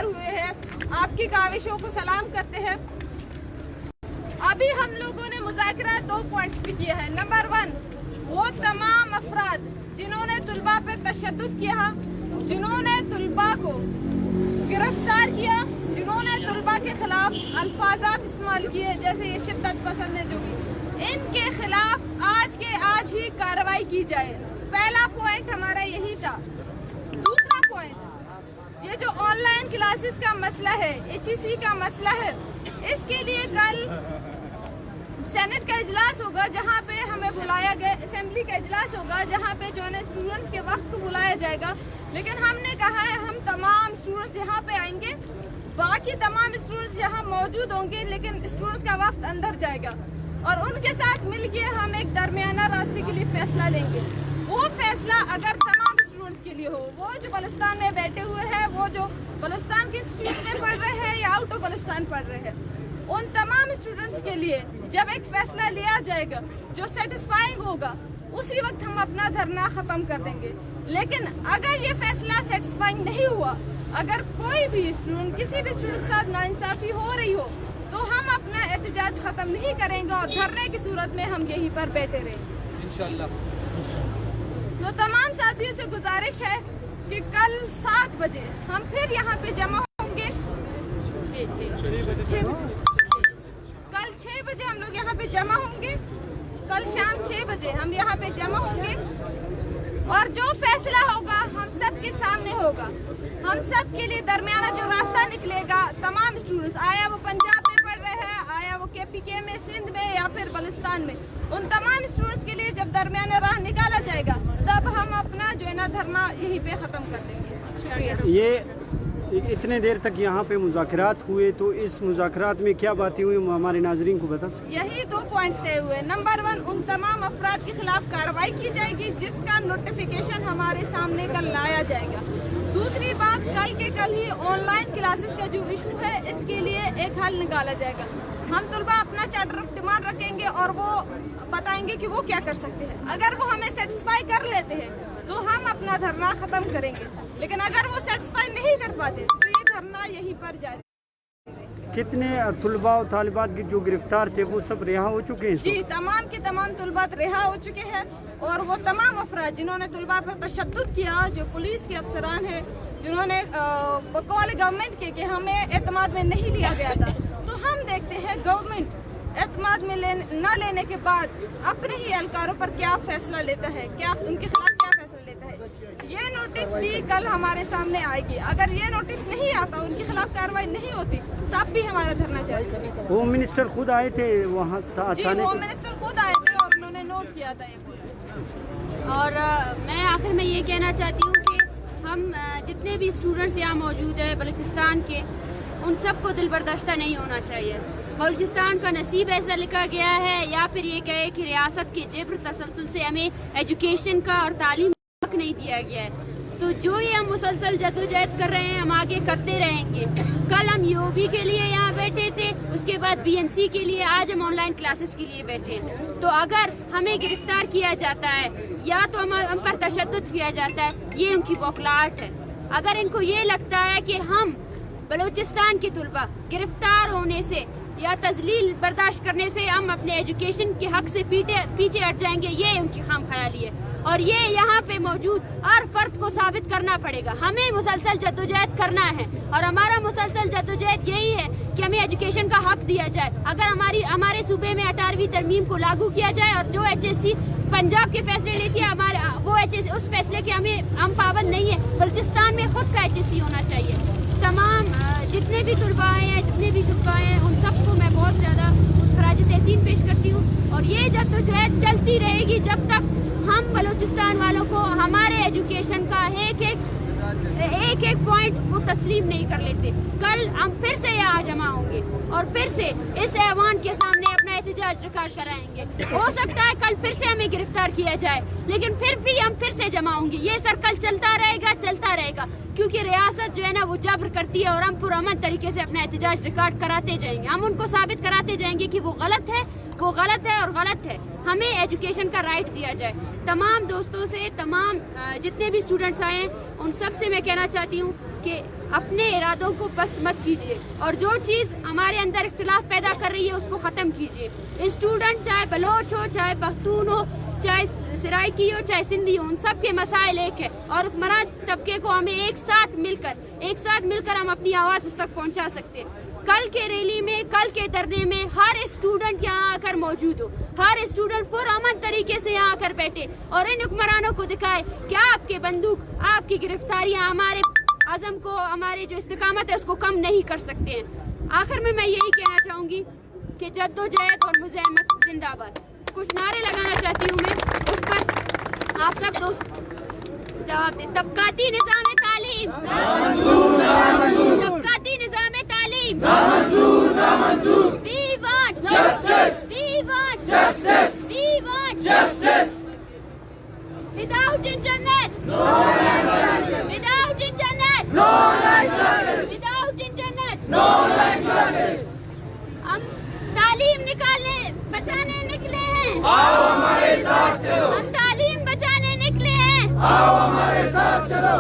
तैयार हुए हैं, आपकी काविशों को सलाम करते हैं। अभी हम लोगों ने मुज़ाकरा 2 पॉइंट्स पे किया है। नंबर 1, वो तमाम अफराद जिन्होंने तुलबा पे तशद्दुद किया, जिन्होंने तुलबा को गिरफ्तार किया, जिन्होंने तुलबा के खिलाफ अल्फाजात इस्तेमाल किए जैसे ये शिद्दत पसंद है जो भी, इनके खिलाफ आज के आज ही कार्रवाई की जाए। पहला पॉइंट हमारा यही था। दूसरा पॉइंट, ये जो ऑनलाइन क्लासेस का मसला है, HEC का मसला है, इसके लिए कल सेनेट का इजलास होगा जहां पे हमें बुलाया गया, असेंबली का इजलास होगा जहां पे जो है ना स्टूडेंट्स के वक्त बुलाया जाएगा। लेकिन हमने कहा है हम तमाम स्टूडेंट्स यहाँ पे आएंगे, बाकी तमाम स्टूडेंट्स यहाँ मौजूद होंगे, लेकिन स्टूडेंट्स का वक्त अंदर जाएगा और उनके साथ मिलके हम एक दरमियाना रास्ते के लिए फैसला लेंगे। वो फैसला अगर तमाम स्टूडेंट्स के लिए हो, वो जो बलुस्तान में बैठे हुए हैं, वो जो बलुस्तान के इंस्टीट्यूट में पढ़ रहे हैं या आउट ऑफ बलुस्तान पढ़ रहे हैं, उन तमाम स्टूडेंट्स के लिए जब एक फैसला लिया जाएगा जो सेटिस्फाइंग होगा, उसी वक्त हम अपना धरना खत्म कर देंगे। लेकिन अगर ये फैसला सेटिस्फाइंग नहीं हुआ, अगर कोई भी स्टूडेंट किसी भी स्टूडेंट के साथ नाइंसाफी हो रही हो, तो हम अपना एहतजाज खत्म नहीं करेंगे और धरने की सूरत में हम यहीं पर बैठे रहेंगे इंशाल्लाह। तो तमाम साथियों से गुजारिश है कि कल 7 बजे हम फिर यहाँ पे जमा होंगे। 6 बजे कल 6 बजे हम लोग यहाँ पे जमा होंगे। कल शाम 6 बजे हम यहाँ पे जमा होंगे और जो फैसला होगा हम सब के सामने होगा। हम सब के लिए दरमियाना जो रास्ता निकलेगा, तमाम स्टूडेंट्स, आया वो पंजाब में पढ़ रहे हैं, आया वो KPK में, सिंध में या फिर बलुस्तान में, उन तमाम स्टूडेंट्स के लिए जब दरमियाना राह निकाला जाएगा तब हम अपना जो है ना धरना यहीं पे ख़त्म कर देंगे। शुक्रिया। ये इतने देर तक यहाँ पे मुज़ाकरात हुए, तो इस मुज़ाकरात में क्या बातें हुई हमारे नाज़रीन को बता सकते? यही 2 पॉइंट्स तय हुए। नंबर 1, उन तमाम अफराद के खिलाफ कार्रवाई की जाएगी जिसका नोटिफिकेशन हमारे सामने कल लाया जाएगा। दूसरी बात, कल के कल ही ऑनलाइन क्लासेस का जो इशू है इसके लिए एक हल निकाला जाएगा। हम तुलबा अपना चार्टर ऑफ डिमांड रखेंगे और वो बताएंगे कि वो क्या कर सकते हैं। अगर वो हमें सेटिस्फाई कर लेते हैं तो हम अपना धरना खत्म करेंगे, लेकिन अगर वो सेटिस्फाई नहीं कर पाते तो ये धरना यहीं पर जारी। कितने तुलबा और तालिबात की जो गिरफ्तार थे वो सब रिहा हो चुके हैं? जी, तमाम के तमाम तुलबात रिहा हो चुके हैं और वो तमाम अफराद जिन्होंने तुलबा पर तशद्दुद किया, जो पुलिस के अफसरान हैं, जिन्होंने बकौल गवर्नमेंट के कि हमें एतमाद में नहीं लिया गया था, तो हम देखते हैं गवर्नमेंट एतमाद में न लेने के बाद अपने ही एहलकारों पर क्या फैसला लेता है, क्या उनके खिलाफ क्या फैसला लेता है। ये नोटिस भी कल हमारे सामने आएगी। अगर ये नोटिस नहीं आता, उनके खिलाफ कार्रवाई नहीं होती, तब भी हमारा धरना जारी रहेगा। होम मिनिस्टर खुद आए थे वहाँ? जी, होम मिनिस्टर खुद आए थे और उन्होंने नोट किया था ये। और मैं आखिर में ये कहना चाहती हूँ कि हम जितने भी स्टूडेंट्स यहाँ मौजूद हैं बलूचिस्तान के, उन सबको दिल बर्दाश्ता नहीं होना चाहिए। बलूचिस्तान का नसीब ऐसा लिखा गया है, या फिर ये कहे कि रियासत के जेबर तसलसल से हमें एजुकेशन का और तालीम हक नहीं दिया गया है। तो जो ये हम मुसलसल जद्दोजहद कर रहे हैं, हम आगे करते रहेंगे। कल हम UOB के लिए यहाँ बैठे थे, उसके बाद BMC के लिए, आज हम ऑनलाइन क्लासेस के लिए बैठे हैं। तो अगर हमें गिरफ्तार किया जाता है या तो हम पर तशद्दुद किया जाता है, ये उनकी बौखलाहट है। अगर इनको ये लगता है कि हम बलूचिस्तान के तुलबा गिरफ्तार होने से या तजलील बर्दाश्त करने से हम अपने एजुकेशन के हक से पीछे हट जाएंगे, ये उनकी खाम ख्याली है। और ये यहाँ पे मौजूद हर फर्द को साबित करना पड़ेगा। हमें मुसलसल जद्दोजहद करना है और हमारा मुसलसल जद्दोजहद यही है कि हमें एजुकेशन का हक दिया जाए। अगर हमारे सूबे में 18वीं तरमीम को लागू किया जाए और जो HSC पंजाब के फैसले लेती है, हमारे वो HSC उस फैसले के हम पाबंद नहीं है। बलूचिस्तान में खुद का HSC होना चाहिए। तमाम जितने भी तुलबाएँ हैं, जितने भी शुबकाएँ हैं, उन सबको मैं बहुत ज़्यादा खराज तहसीन पेश करती हूँ। और ये जद्दोजहद चलती रहेगी जब तक हम बलूचिस्तान वालों को हमारे एजुकेशन का एक पॉइंट वो तस्लीम नहीं कर लेते। कल हम फिर से यहाँ जमा होंगे और फिर से इस ऐवान के सामने अपना एहतजाज रिकॉर्ड कराएंगे। हो सकता है कल फिर से हमें गिरफ्तार किया जाए, लेकिन फिर भी हम फिर से जमा होंगे। ये सर्कल चलता रहेगा, क्योंकि रियासत जो है ना वो जबर करती है और हम पुरअमन तरीके से अपना एहतजाज रिकॉर्ड कराते जाएंगे। हम उनको साबित कराते जाएंगे कि वो गलत है और गलत है। हमें एजुकेशन का राइट दिया जाए। तमाम दोस्तों से, तमाम जितने भी स्टूडेंट्स आए हैं, उन सब से मैं कहना चाहती हूँ کہ اپنے ارادوں کو پست مت کیجیے اور جو چیز ہمارے اندر اختلاف پیدا کر رہی ہے اس کو ختم کیجیے. اسٹوڈنٹ چاہے بلوچ ہو, چاہے پختون ہو, چاہے سرائکی ہو, چاہے سندھی ہو, ان سب کے مسائل ایک ہے اور حکمران طبقے کو ہمیں ایک ساتھ مل کر ہم اپنی آواز اس تک پہنچا سکتے ہیں. کل کے ریلی میں, کل کے دھرنے میں ہر اسٹوڈنٹ یہاں آ کر موجود ہو, ہر اسٹوڈنٹ پرامن طریقے سے یہاں آ کر بیٹھے اور ان حکمرانوں کو دکھائے کہ آپ کے بندوق, آپ کی گرفتاریاں ہمارے عزم کو, ہمارے جو استقامت ہے اس کو کم نہیں کر سکتے ہیں. آخر میں یہی کہنا چاہوں گی کہ جدوجہد اور مزاحمت زندہ باد. کچھ نعرے لگانا چاہتی ہوں میں, اس پر آپ سب دوست جواب دیں. طبقاتی نظام تعلیم, طبقاتی نظام تعلیم, We want justice. We want justice. We want justice. Without internet, no online classes. Without internet, no online classes. Without internet, no online classes. ہم تعلیم بچانے نکلے ہیں, آؤ ہمارے ساتھ چلو. ہم تعلیم بچانے نکلے ہیں, آؤ ہمارے ساتھ چلو.